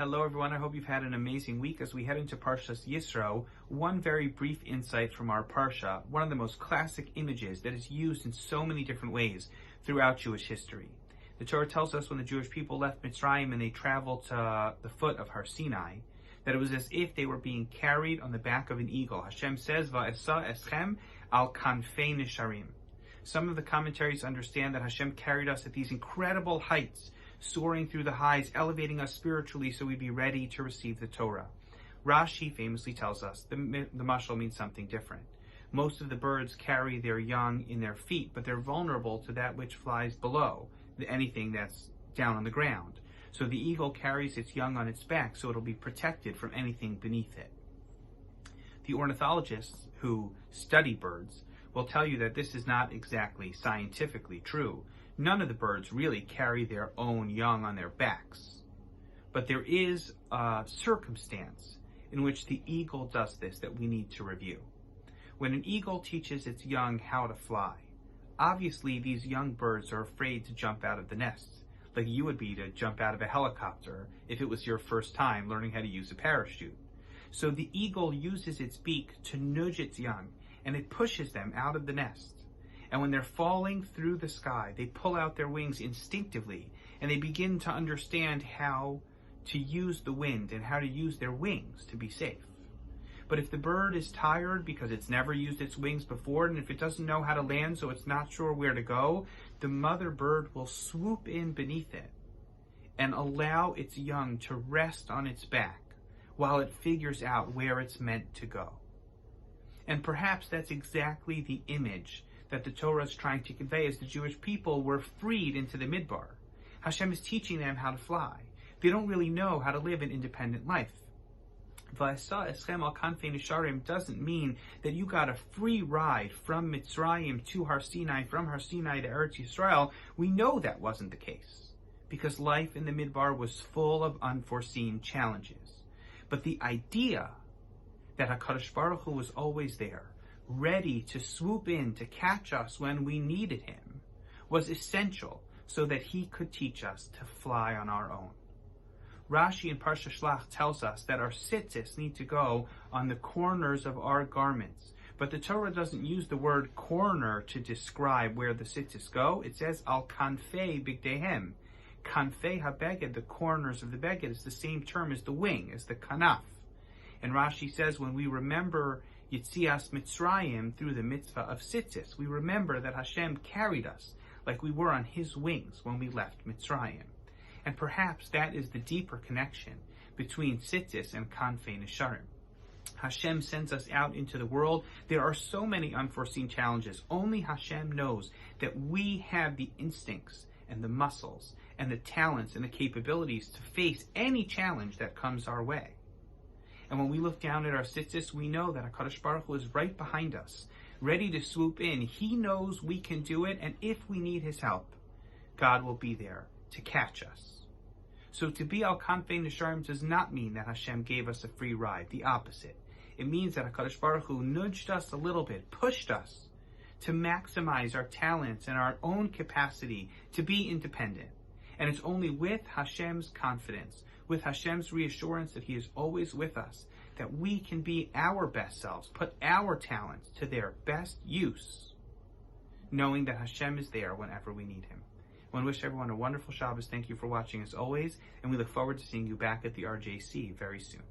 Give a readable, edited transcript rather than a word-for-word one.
Hello everyone, I hope you've had an amazing week as we head into Parshat Yitro. One very brief insight from our Parsha, one of the most classic images that is used in so many different ways throughout Jewish history. The Torah tells us when the Jewish people left Mitzrayim and they traveled to the foot of Har Sinai, that it was as if they were being carried on the back of an eagle. Hashem says, Va'esa eschem al kanfei nisharim. Some of the commentaries understand that Hashem carried us at these incredible heights, soaring through the highs, elevating us spiritually so we'd be ready to receive the Torah. Rashi famously tells us the mashal means something different. Most of the birds carry their young in their feet, but they're vulnerable to that which flies below, anything that's down on the ground. So the eagle carries its young on its back so it'll be protected from anything beneath it. The ornithologists who study birds will tell you that this is not exactly scientifically true. None of the birds really carry their own young on their backs. But there is a circumstance in which the eagle does this that we need to review. When an eagle teaches its young how to fly, obviously these young birds are afraid to jump out of the nest, like you would be to jump out of a helicopter if it was your first time learning how to use a parachute. So the eagle uses its beak to nudge its young, and it pushes them out of the nest. And when they're falling through the sky, they pull out their wings instinctively, and they begin to understand how to use the wind and how to use their wings to be safe. But if the bird is tired because it's never used its wings before, and if it doesn't know how to land so it's not sure where to go, the mother bird will swoop in beneath it and allow its young to rest on its back while it figures out where it's meant to go. And perhaps that's exactly the image that the Torah is trying to convey as the Jewish people were freed into the Midbar. Hashem is teaching them how to fly. They don't really know how to live an independent life. Va'esa eschem al kanfei nisharim doesn't mean that you got a free ride from Mitzrayim to Har Sinai, from Har Sinai to Eretz Yisrael. We know that wasn't the case, because life in the Midbar was full of unforeseen challenges. But the idea that HaKadosh Baruch Hu was always there, ready to swoop in to catch us when we needed him, was essential so that he could teach us to fly on our own. Rashi in Parshat Shlach tells us that our tzitzis need to go on the corners of our garments, but the Torah doesn't use the word corner to describe where the tzitzis go. It says al kanfei bigdehem. Kanfei habeged, the corners of the beged, is the same term as the wing, as the kanaf. And Rashi says when we remember Yitzias Mitzrayim through the mitzvah of tzitzis, we remember that Hashem carried us like we were on his wings when we left Mitzrayim. And perhaps that is the deeper connection between tzitzis and kanfei nisharim. Hashem sends us out into the world. There are so many unforeseen challenges. Only Hashem knows that we have the instincts and the muscles and the talents and the capabilities to face any challenge that comes our way. And when we look down at our tzitzis, we know that HaKadosh Baruch Hu is right behind us, ready to swoop in. He knows we can do it, and if we need his help, God will be there to catch us. So to be al kanfei nisharim does not mean that Hashem gave us a free ride. The opposite. It means that HaKadosh Baruch Hu nudged us a little bit, pushed us to maximize our talents and our own capacity to be independent. And it's only with Hashem's confidence, with Hashem's reassurance that he is always with us, that we can be our best selves, put our talents to their best use, knowing that Hashem is there whenever we need him. I want to wish everyone a wonderful Shabbos. Thank you for watching as always, and we look forward to seeing you back at the RJC very soon.